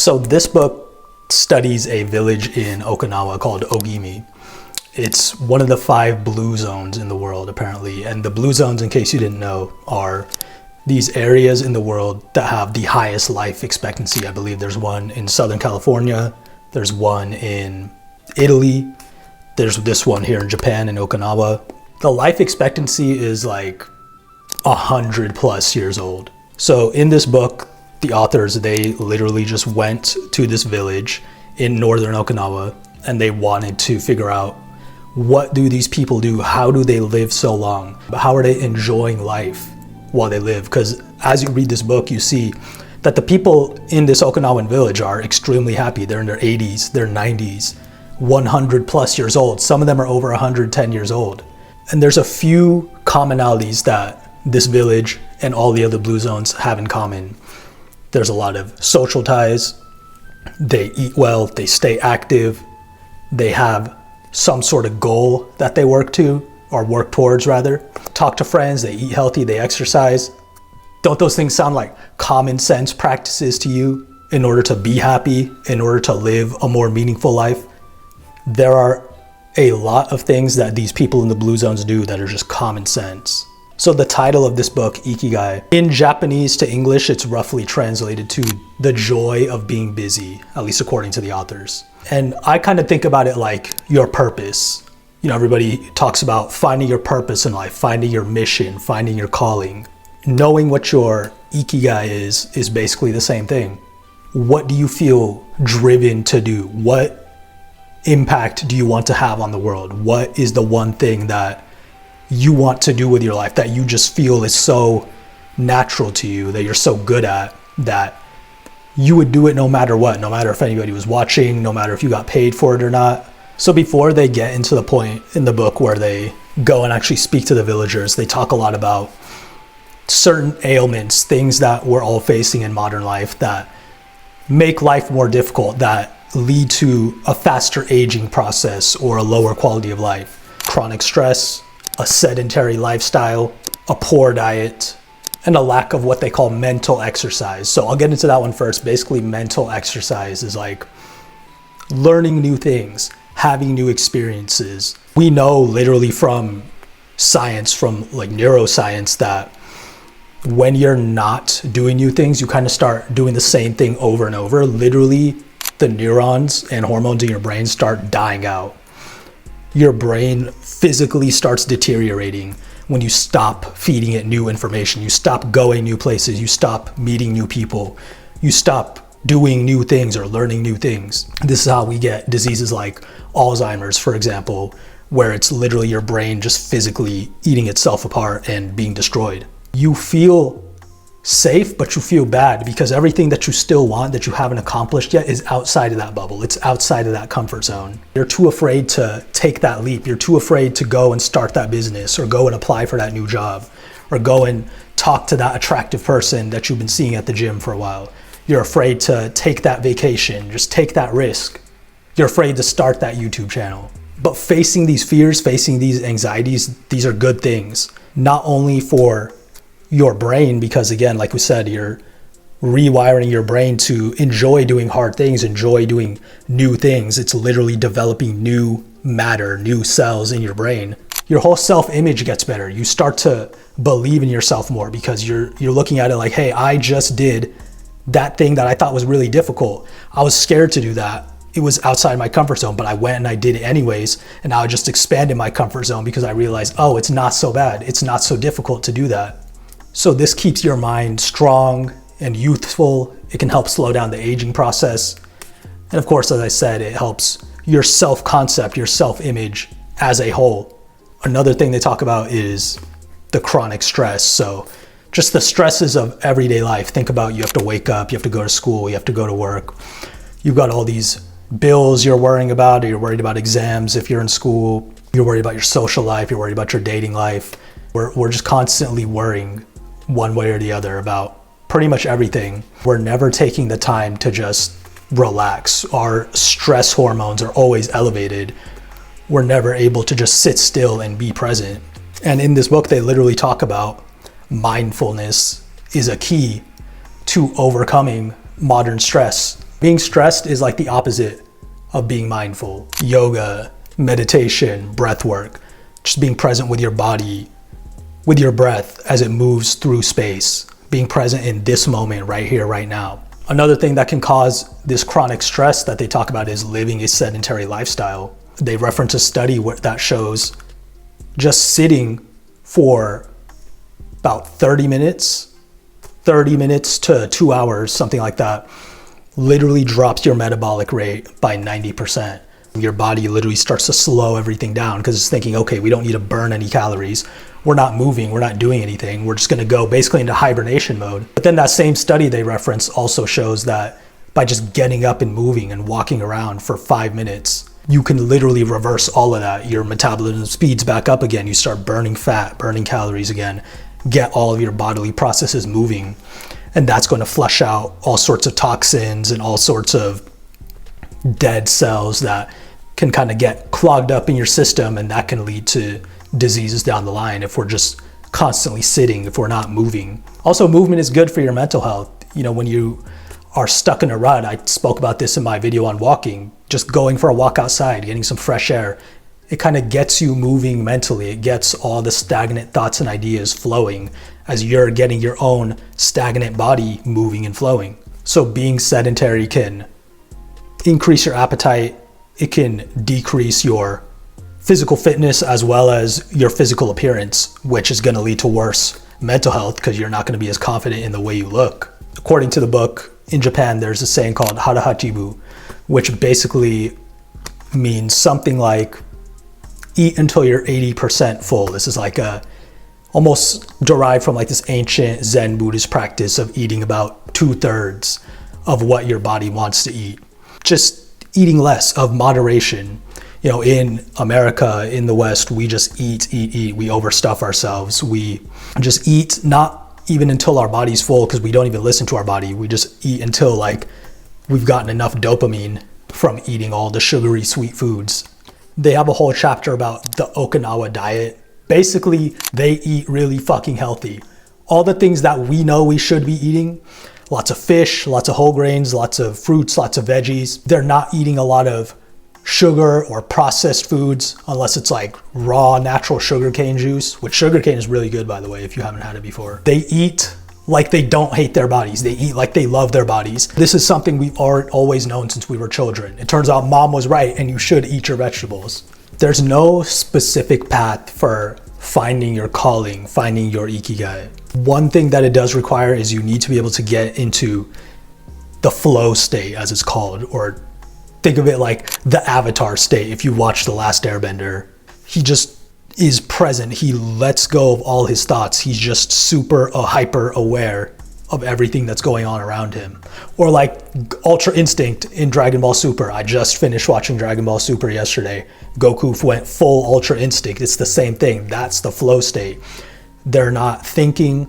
So this book studies a village in Okinawa called Ogimi. It's one of the 5 blue zones in the world, apparently. And the blue zones, in case you didn't know, are these areas in the world that have the highest life expectancy. I believe there's one in Southern California, there's one in Italy, there's this one here in Japan, in Okinawa. The life expectancy is like 100+ years old. So in this book, the authors, they literally just went to this village in northern Okinawa and they wanted to figure out, what do these people do? How do they live so long? How are they enjoying life while they live? Because as you read this book, you see that the people in this Okinawan village are extremely happy. They're in their 80s, their 90s, 100+ years old. Some of them are over 110 years old. And there's a few commonalities that this village and all the other blue zones have in common. There's a lot of social ties. They eat well, they stay active. They have some sort of goal that they work to, or work towards rather. Talk to friends, they eat healthy, they exercise. Don't those things sound like common sense practices to you in order to be happy, in order to live a more meaningful life? There are a lot of things that these people in the blue zones do that are just common sense. So the title of this book, Ikigai, in Japanese to English, it's roughly translated to the joy of being busy, at least according to the authors. And I kind of think about it like your purpose. You know, everybody talks about finding your purpose in life, finding your mission, finding your calling. Knowing what your Ikigai is basically the same thing. What do you feel driven to do? What impact do you want to have on the world? What is the one thing that you want to do with your life that you just feel is so natural to you, that you're so good at, that you would do it no matter what, no matter if anybody was watching, no matter if you got paid for it or not. So before they get into the point in the book where they go and actually speak to the villagers, they talk a lot about certain ailments, things that we're all facing in modern life that make life more difficult, that lead to a faster aging process or a lower quality of life. Chronic stress, a sedentary lifestyle, a poor diet, and a lack of what they call mental exercise. So I'll get into that one first. Basically, mental exercise is like learning new things, having new experiences. We know literally from science, from like neuroscience, that when you're not doing new things, you kind of start doing the same thing over and over. Literally, the neurons and hormones in your brain start dying out. Your brain physically starts deteriorating when you stop feeding it new information. You stop going new places. You stop meeting new people. You stop doing new things or learning new things. This is how we get diseases like Alzheimer's, for example, where it's literally your brain just physically eating itself apart and being destroyed. You feel safe, but you feel bad because everything that you still want that you haven't accomplished yet is outside of that bubble. It's outside of that comfort zone. You're too afraid to take that leap. You're too afraid to go and start that business or go and apply for that new job or go and talk to that attractive person that you've been seeing at the gym for a while. You're afraid to take that vacation, just take that risk. You're afraid to start that YouTube channel. But facing these fears, facing these anxieties, these are good things, not only for your brain, because again, like we said, you're rewiring your brain to enjoy doing hard things, enjoy doing new things. It's literally developing new matter, new cells in your brain. Your whole self-image gets better. You start to believe in yourself more because you're looking at it like, hey, I just did that thing that I thought was really difficult. I was scared to do that. It was outside my comfort zone, but I went and I did it anyways. And now I just expanded my comfort zone because I realized, oh, it's not so bad. It's not so difficult to do that. So this keeps your mind strong and youthful. It can help slow down the aging process. And of course, as I said, it helps your self-concept, your self-image as a whole. Another thing they talk about is the chronic stress. So just the stresses of everyday life. Think about, you have to wake up, you have to go to school, you have to go to work. You've got all these bills you're worrying about, or you're worried about exams if you're in school. You're worried about your social life, you're worried about your dating life. We're just constantly worrying one way or the other about pretty much everything. We're never taking the time to just relax. Our stress hormones are always elevated. We're never able to just sit still and be present. And in this book, they literally talk about mindfulness is a key to overcoming modern stress. Being stressed is like the opposite of being mindful. Yoga, meditation, breath work, just being present with your body, with your breath as it moves through space, being present in this moment right here, right now. Another thing that can cause this chronic stress that they talk about is living a sedentary lifestyle. They reference a study that shows just sitting for about 30 minutes to 2 hours, something like that, literally drops your metabolic rate by 90%. Your body literally starts to slow everything down because it's thinking, okay, we don't need to burn any calories. We're not moving, we're not doing anything. We're just gonna go basically into hibernation mode. But then that same study they reference also shows that by just getting up and moving and walking around for 5 minutes, you can literally reverse all of that. Your metabolism speeds back up again. You start burning fat, burning calories again, get all of your bodily processes moving. And that's going to flush out all sorts of toxins and all sorts of dead cells that can kind of get clogged up in your system, and that can lead to diseases down the line if we're just constantly sitting, if we're not moving. Also, movement is good for your mental health. You know, when you are stuck in a rut, I spoke about this in my video on walking, just going for a walk outside, getting some fresh air, it kind of gets you moving mentally. It gets all the stagnant thoughts and ideas flowing as you're getting your own stagnant body moving and flowing. So being sedentary can increase your appetite. It can decrease your physical fitness as well as your physical appearance, which is going to lead to worse mental health because you're not going to be as confident in the way you look. According to the book, in Japan, there's a saying called harahachibu, which basically means something like eat until you're 80% full. This is like almost derived from like this ancient Zen Buddhist practice of eating about 2/3 of what your body wants to eat. Just eating less, of moderation. You know, in America, in the West, we just eat. We overstuff ourselves. We just eat, not even until our body's full, because we don't even listen to our body. We just eat until like we've gotten enough dopamine from eating all the sugary, sweet foods. They have a whole chapter about the Okinawa diet. Basically, they eat really fucking healthy. All the things that we know we should be eating, lots of fish, lots of whole grains, lots of fruits, lots of veggies. They're not eating a lot of sugar or processed foods unless it's like raw natural sugarcane juice, which sugarcane is really good, by the way, if you haven't had it before. They eat like they don't hate their bodies. They eat like they love their bodies. This is something we've always known since we were children. It turns out mom was right and you should eat your vegetables. There's no specific path for finding your calling, finding your Ikigai. One thing that it does require is you need to be able to get into the flow state, as it's called, or think of it like the avatar state. If you watch The Last Airbender, he just is present. He lets go of all his thoughts. He's just super hyper aware of everything that's going on around him. Or like Ultra Instinct in Dragon Ball Super. I just finished watching Dragon Ball Super yesterday. Goku went full Ultra Instinct. It's the same thing. That's the flow state. They're not thinking,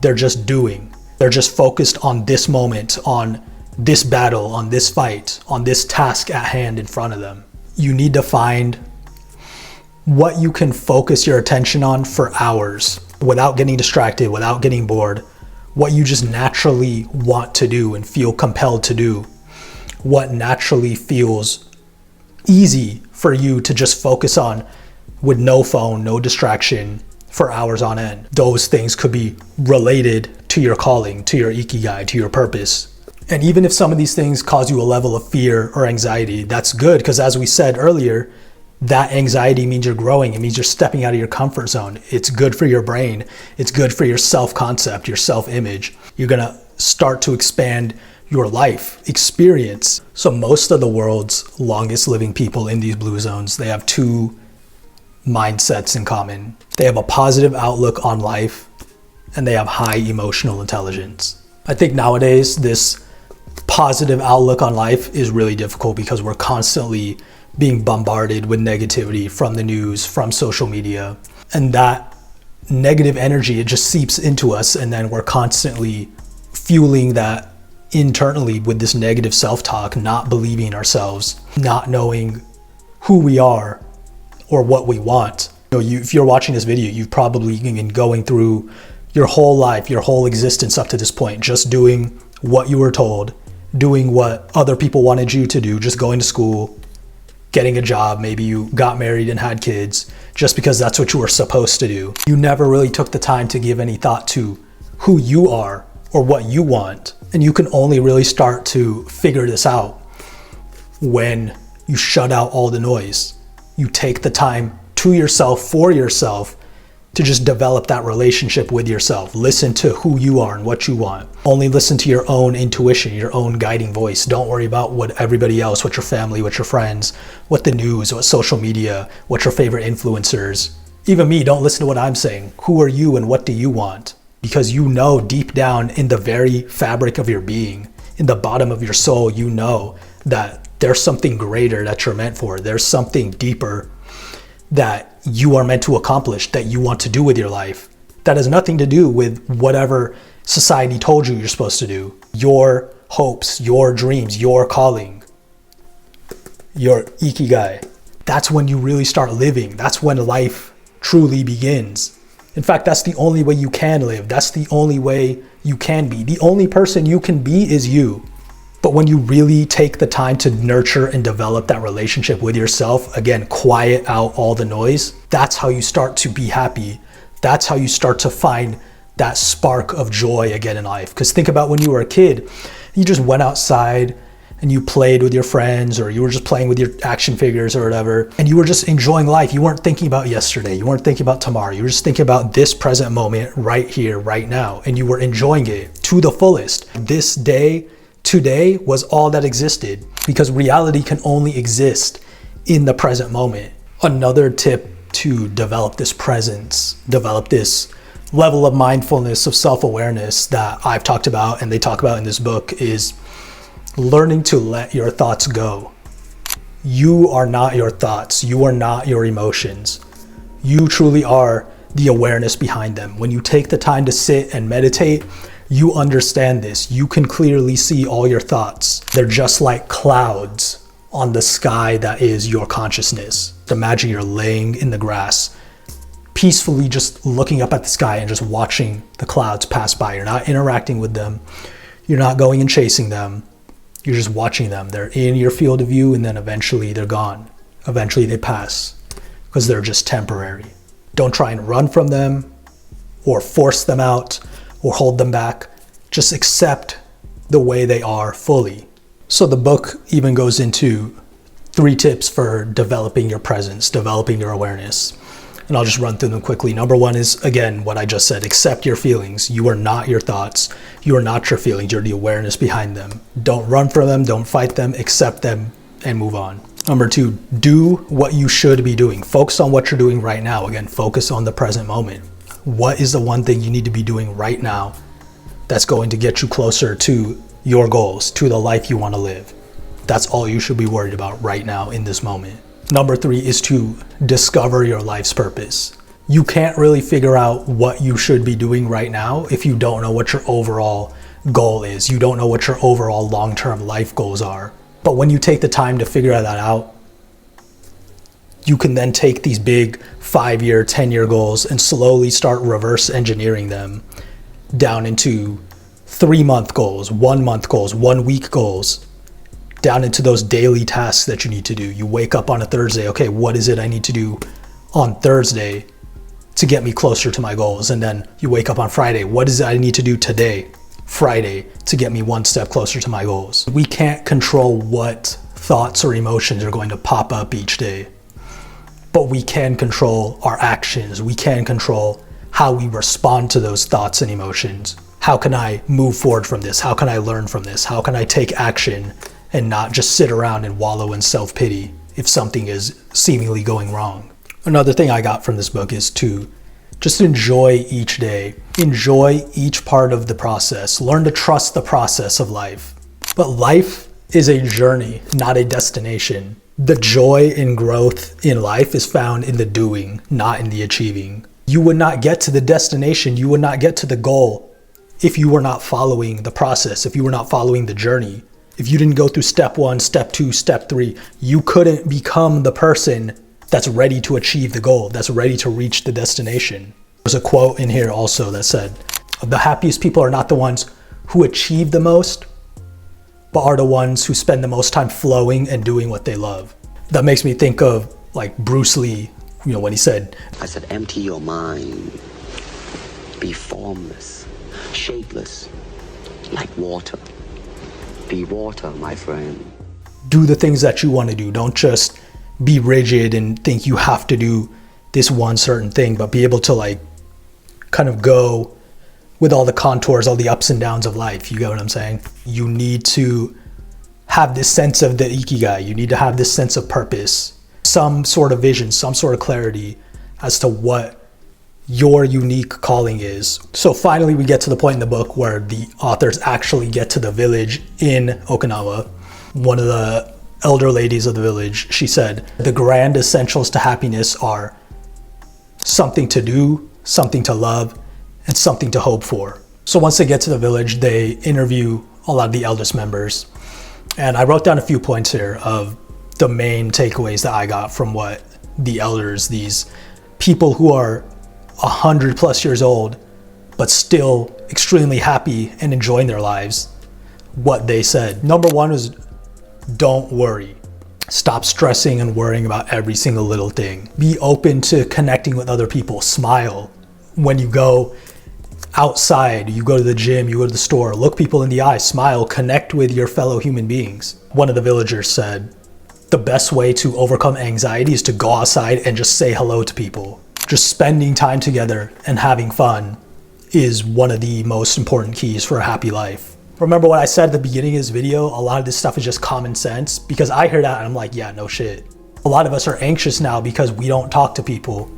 they're just doing. They're just focused on this moment, on this battle, on this fight, on this task at hand in front of them. You need to find what you can focus your attention on for hours without getting distracted, without getting bored, what you just naturally want to do and feel compelled to do, what naturally feels easy for you to just focus on with no phone, no distraction for hours on end. Those things could be related to your calling, to your Ikigai, to your purpose. And even if some of these things cause you a level of fear or anxiety, that's good, because as we said earlier, that anxiety means you're growing. It means you're stepping out of your comfort zone. It's good for your brain. It's good for your self-concept, your self-image. You're gonna start to expand your life experience. So most of the world's longest living people in these blue zones, they have two mindsets in common. They have a positive outlook on life and they have high emotional intelligence. I think nowadays this positive outlook on life is really difficult because we're constantly being bombarded with negativity from the news, from social media, and that negative energy, it just seeps into us, and then we're constantly fueling that internally with this negative self-talk, not believing in ourselves, not knowing who we are or what we want. If you're watching this video, you've probably been going through your whole life, your whole existence up to this point, just doing what you were told, doing what other people wanted you to do, just going to school, getting a job, maybe you got married and had kids, just because that's what you were supposed to do. You never really took the time to give any thought to who you are or what you want. And you can only really start to figure this out when you shut out all the noise. You take the time to yourself, for yourself, to just develop that relationship with yourself. Listen to who you are and what you want. Only listen to your own intuition, your own guiding voice. Don't worry about what everybody else, what your family, what your friends, what the news, what social media, what your favorite influencers. Even me, don't listen to what I'm saying. Who are you and what do you want? Because you know deep down in the very fabric of your being, in the bottom of your soul, you know that there's something greater that you're meant for. There's something deeper that you are meant to accomplish, that you want to do with your life. That has nothing to do with whatever society told you you're supposed to do. Your hopes, your dreams, your calling, your Ikigai. That's when you really start living. That's when life truly begins. In fact, that's the only way you can live. That's the only way you can be. The only person you can be is you. But when you really take the time to nurture and develop that relationship with yourself, again, quiet out all the noise, that's how you start to be happy. That's how you start to find that spark of joy again in life. Because think about when you were a kid, you just went outside and you played with your friends, or you were just playing with your action figures or whatever, and you were just enjoying life. You weren't thinking about yesterday. You weren't thinking about tomorrow. You were just thinking about this present moment right here, right now, and you were enjoying it to the fullest. This day, today was all that existed, because reality can only exist in the present moment. Another tip to develop this presence, develop this level of mindfulness, of self-awareness that I've talked about and they talk about in this book, is learning to let your thoughts go. You are not your thoughts. You are not your emotions. You truly are the awareness behind them. When you take the time to sit and meditate, you understand this. You can clearly see all your thoughts. They're just like clouds on the sky that is your consciousness. Imagine you're laying in the grass, peacefully just looking up at the sky and just watching the clouds pass by. You're not interacting with them. You're not going and chasing them. You're just watching them. They're in your field of view, and then eventually they're gone. Eventually they pass, because they're just temporary. Don't try and run from them or force them out or hold them back. Just accept the way they are fully. So the book even goes into 3 tips for developing your presence, developing your awareness. And I'll just run through them quickly. Number 1 is, again, what I just said. Accept your feelings. You are not your thoughts. You are not your feelings. You're the awareness behind them. Don't run from them. Don't fight them. Accept them and move on. Number 2, do what you should be doing. Focus on what you're doing right now. Again, focus on the present moment. What is the one thing you need to be doing right now that's going to get you closer to your goals, to the life you want to live? That's all you should be worried about right now in this moment. Number 3 is to discover your life's purpose. You can't really figure out what you should be doing right now if you don't know what your overall goal is. You don't know what your overall long-term life goals are. But when you take the time to figure that out, you can then take these big 5-year, 10-year goals and slowly start reverse engineering them down into 3-month goals, 1-month goals, 1-week goals, down into those daily tasks that you need to do. You wake up on a Thursday, okay, what is it I need to do on Thursday to get me closer to my goals? And then you wake up on Friday, what is it I need to do today, Friday, to get me 1 step closer to my goals? We can't control what thoughts or emotions are going to pop up each day, but we can control our actions. We can control how we respond to those thoughts and emotions. How can I move forward from this? How can I learn from this? How can I take action and not just sit around and wallow in self-pity if something is seemingly going wrong? Another thing I got from this book is to just enjoy each day. Enjoy each part of the process. Learn to trust the process of life. But life is a journey, not a destination. The joy and growth in life is found in the doing, not in the achieving. You would not get to the destination, you would not get to the goal if you were not following the process, if you were not following the journey. If you didn't go through step 1, step 2, step 3, you couldn't become the person that's ready to achieve the goal, that's ready to reach the destination. There's a quote in here also that said, the happiest people are not the ones who achieve the most, but are the ones who spend the most time flowing and doing what they love. That makes me think of like Bruce Lee, when he said, I said, empty your mind. Be formless, shapeless, like water. Be water, my friend. Do the things that you want to do. Don't just be rigid and think you have to do this one certain thing, but be able to like kind of go with all the contours, all the ups and downs of life. You get what I'm saying? You need to have this sense of the Ikigai. You need to have this sense of purpose, some sort of vision, some sort of clarity as to what your unique calling is. So finally we get to the point in the book where the authors actually get to the village in Okinawa. One of the elder ladies of the village, she said, the grand essentials to happiness are something to do, something to love, and something to hope for. So once they get to the village, they interview a lot of the eldest members. And I wrote down a few points here of the main takeaways that I got from what the elders, these people who are 100+ years old, but still extremely happy and enjoying their lives, what they said. Number one is, don't worry. Stop stressing and worrying about every single little thing. Be open to connecting with other people. Smile. When you go outside, you go to the gym, you go to the store, look people in the eye, smile, connect with your fellow human beings. One of the villagers said, the best way to overcome anxiety is to go outside and just say hello to people. Just spending time together and having fun is one of the most important keys for a happy life. Remember what I said at the beginning of this video? A lot of this stuff is just common sense, because I hear that and I'm like, yeah, no shit. A lot of us are anxious now because we don't talk to people.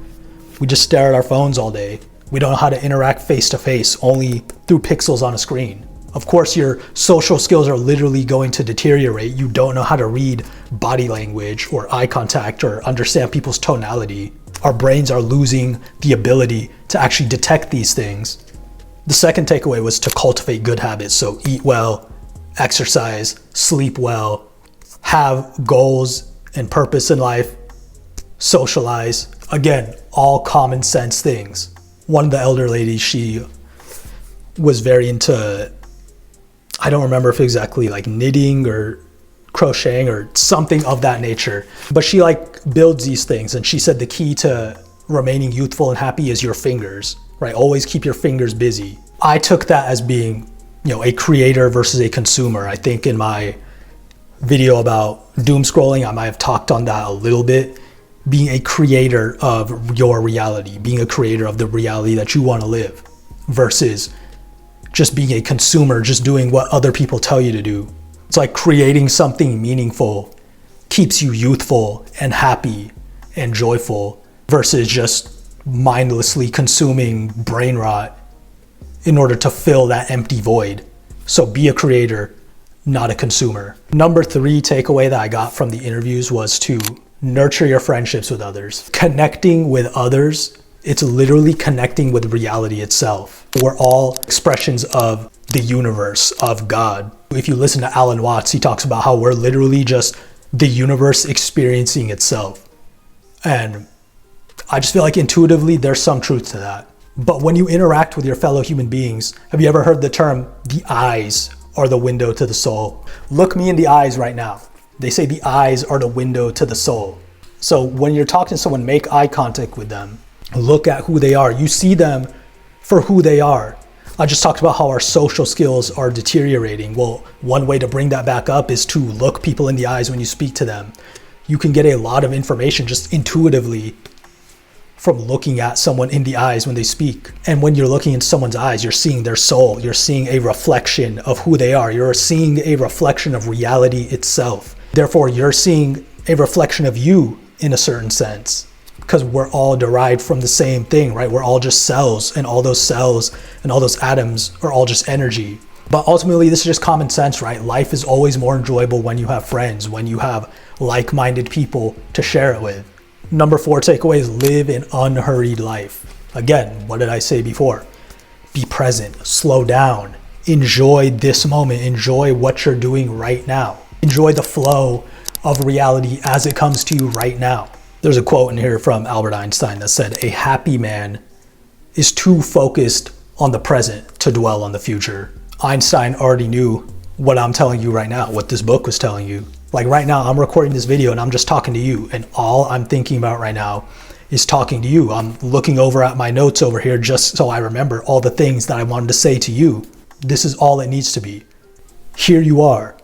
We just stare at our phones all day. We don't know how to interact face to face, only through pixels on a screen. Of course, your social skills are literally going to deteriorate. You don't know how to read body language or eye contact or understand people's tonality. Our brains are losing the ability to actually detect these things. The second takeaway was to cultivate good habits. So eat well, exercise, sleep well, have goals and purpose in life, socialize. Again, all common sense things. One of the elder ladies, she was very into, I don't remember if exactly like knitting or crocheting or something of that nature, but she like builds these things. And she said the key to remaining youthful and happy is your fingers, right? Always keep your fingers busy. I took that as being, a creator versus a consumer. I think in my video about doom scrolling, I might have talked on that a little bit. Being a creator of your reality, being a creator of the reality that you want to live, versus just being a consumer, just doing what other people tell you to do. It's like creating something meaningful keeps you youthful and happy and joyful, versus just mindlessly consuming brain rot in order to fill that empty void. So be a creator, not a consumer. Number 3 takeaway that I got from the interviews was to nurture your friendships with others. Connecting with others, it's literally connecting with reality itself. We're all expressions of the universe, of God. If you listen to Alan Watts, he talks about how we're literally just the universe experiencing itself. And I just feel like intuitively there's some truth to that. But when you interact with your fellow human beings, have you ever heard the term, the eyes are the window to the soul? Look me in the eyes right now. They say the eyes are the window to the soul. So when you're talking to someone, make eye contact with them. Look at who they are. You see them for who they are. I just talked about how our social skills are deteriorating. Well, one way to bring that back up is to look people in the eyes when you speak to them. You can get a lot of information just intuitively from looking at someone in the eyes when they speak. And when you're looking into someone's eyes, you're seeing their soul. You're seeing a reflection of who they are. You're seeing a reflection of reality itself. Therefore, you're seeing a reflection of you in a certain sense, because we're all derived from the same thing, right? We're all just cells, and all those cells and all those atoms are all just energy. But ultimately, this is just common sense, right? Life is always more enjoyable when you have friends, when you have like-minded people to share it with. Number 4 takeaway is live an unhurried life. Again, what did I say before? Be present, slow down, enjoy this moment, enjoy what you're doing right now. Enjoy the flow of reality as it comes to you right now. There's a quote in here from Albert Einstein that said, a happy man is too focused on the present to dwell on the future. Einstein already knew what I'm telling you right now, what this book was telling you. Like right now, I'm recording this video and I'm just talking to you, and all I'm thinking about right now is talking to you. I'm looking over at my notes over here just so I remember all the things that I wanted to say to you. This is all it needs to be. Here you are,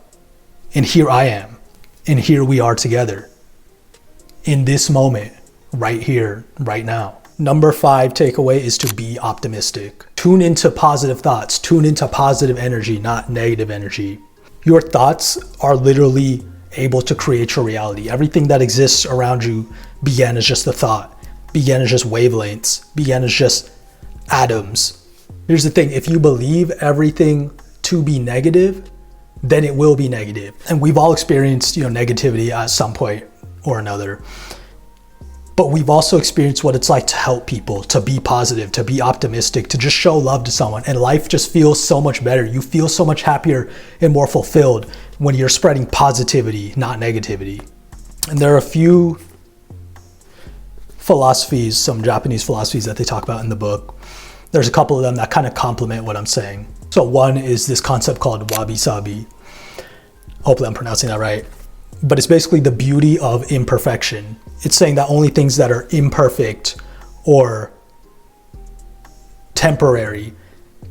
and here I am, and here we are together in this moment, right here, right now. Number 5 takeaway is to be optimistic. Tune into positive thoughts, tune into positive energy, not negative energy. Your thoughts are literally able to create your reality. Everything that exists around you began as just a thought, began as just wavelengths, began as just atoms. Here's the thing, if you believe everything to be negative, then it will be negative. And we've all experienced, negativity at some point or another. But we've also experienced what it's like to help people, to be positive, to be optimistic, to just show love to someone. And life just feels so much better. You feel so much happier and more fulfilled when you're spreading positivity, not negativity. And there are a few philosophies, some Japanese philosophies that they talk about in the book. There's a couple of them that kind of complement what I'm saying. So one is this concept called Wabi, Sabi. Hopefully I'm pronouncing that right. But it's basically the beauty of imperfection. It's saying that only things that are imperfect or temporary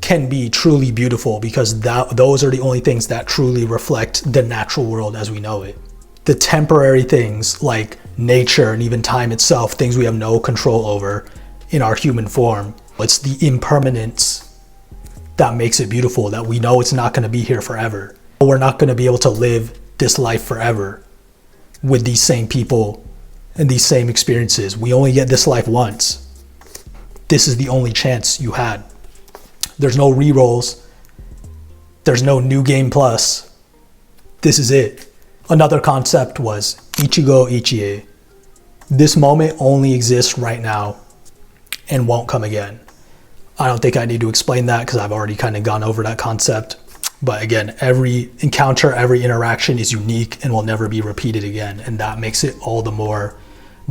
can be truly beautiful, because those are the only things that truly reflect the natural world as we know it. The temporary things like nature and even time itself, things we have no control over in our human form, it's the impermanence that makes it beautiful, that we know it's not going to be here forever. We're not going to be able to live this life forever with these same people and these same experiences. We only get this life once. This is the only chance you had. There's no re-rolls. There's no new game plus. This is it. Another concept was Ichigo, Ichie. This moment only exists right now and won't come again. I don't think I need to explain that because I've already kind of gone over that concept. But again, every encounter, every interaction is unique and will never be repeated again. And that makes it all the more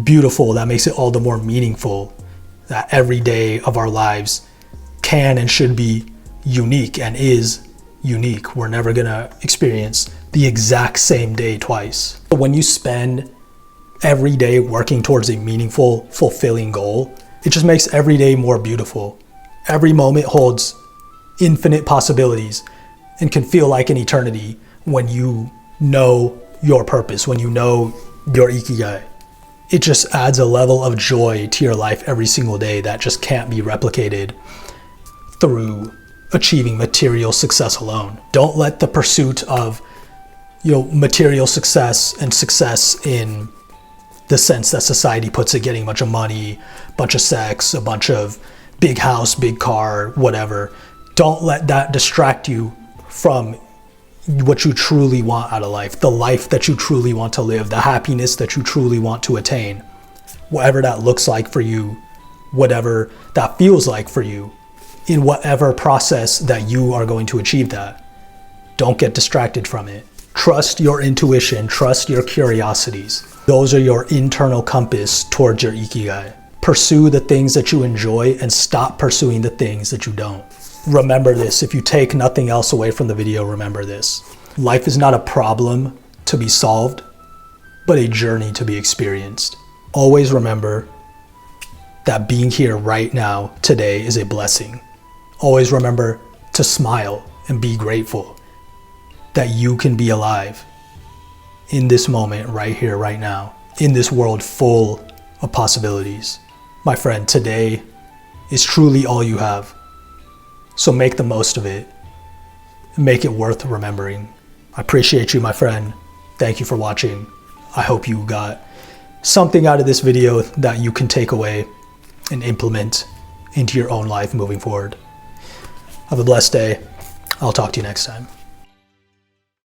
beautiful. That makes it all the more meaningful, that every day of our lives can and should be unique and is unique. We're never gonna experience the exact same day twice. But when you spend every day working towards a meaningful, fulfilling goal, it just makes every day more beautiful. Every moment holds infinite possibilities and can feel like an eternity when you know your purpose, when you know your Ikigai. It just adds a level of joy to your life every single day that just can't be replicated through achieving material success alone. Don't let the pursuit of material success, and success in the sense that society puts it, getting a bunch of money, a bunch of sex, a bunch of big house, big car, whatever. Don't let that distract you from what you truly want out of life, the life that you truly want to live, the happiness that you truly want to attain, whatever that looks like for you, whatever that feels like for you, in whatever process that you are going to achieve that. Don't get distracted from it. Trust your intuition, trust your curiosities. Those are your internal compass towards your Ikigai. Pursue the things that you enjoy and stop pursuing the things that you don't. Remember this. If you take nothing else away from the video, remember this. Life is not a problem to be solved, but a journey to be experienced. Always remember that being here right now, today, is a blessing. Always remember to smile and be grateful that you can be alive in this moment, right here, right now, in this world full of possibilities. My friend, today is truly all you have. So make the most of it and make it worth remembering. I appreciate you, my friend. Thank you for watching. I hope you got something out of this video that you can take away and implement into your own life moving forward. Have a blessed day. I'll talk to you next time.